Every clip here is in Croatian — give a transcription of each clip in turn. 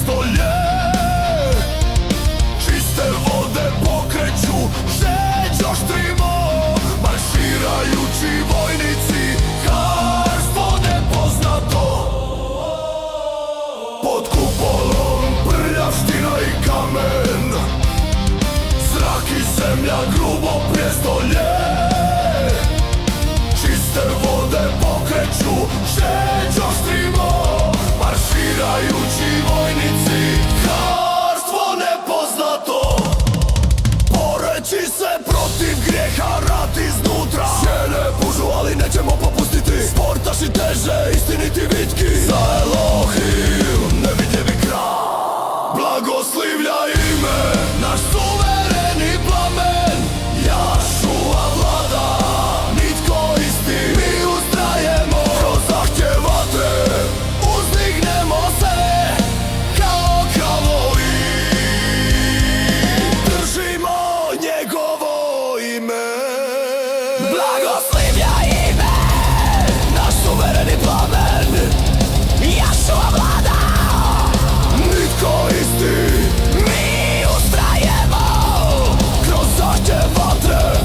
prijestolje. Čiste vode pokreću žeđ oštrimo, marširajući vojnici, carstvo nepoznato. Pod kupolom prljavština i kamen, zrak i zemlja, grubo prijestolje. Čiste vode pokreću žeđ oštrimo, marširajući vojnici, carstvo nepoznato. Boreći se protiv grijeha, rat iznutra, sjene pužu, ali nećemo popustiti. Sportaši teže, istiniti vitki, za Elohim nevidljivi kralj. Blagoslivlja ime, naš suvereni plamen, Jašua vlada, nitko isti. Mi ustrajemo kroz zahtjev vatre, uzdignemo se kao kravovi, držimo njegovo ime. Blagoslivlja ime, naš suvereni plamen, Jašua vlada, Nitko isti. mi ustrajemo Kroz zahtjev vatre,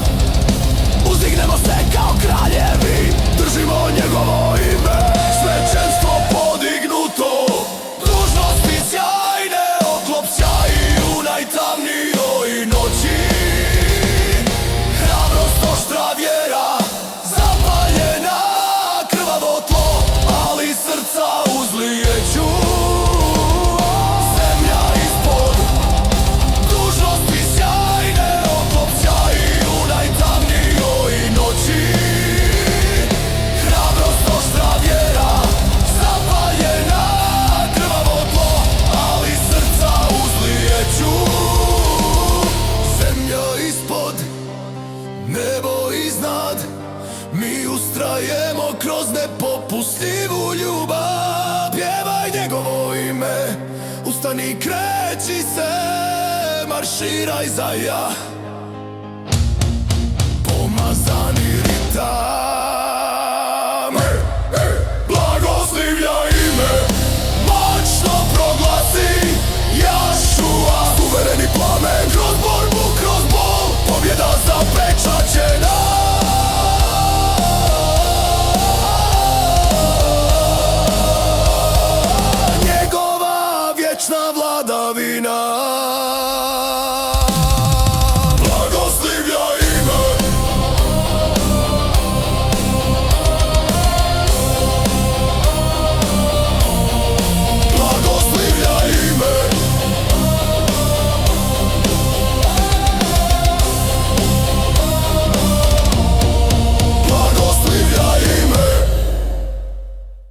uzdignemo se kao kraljevi, držimo njegovo ime. Svećenstvo podignuto, dužnosti sjajne, oklop sjaji u najtamnijoj noći. Hrabrost, oštra vjera, zapaljena, krvavo tlo, ali srca uzlijeću. Zemlja ispod, dužnosti sjajne, oklop sjaji u najtamnijoj noći. Hrabrost, oštra vjera, zapaljena, krvavo tlo, ali srca uzlijeću. Zemlja ispod, nebo iznad, mi ustrajemo kroz nepopustljivu ljubav. Pjevaj njegovo ime, ustani, kreći se, marširaj za ja. Pomazani ritar,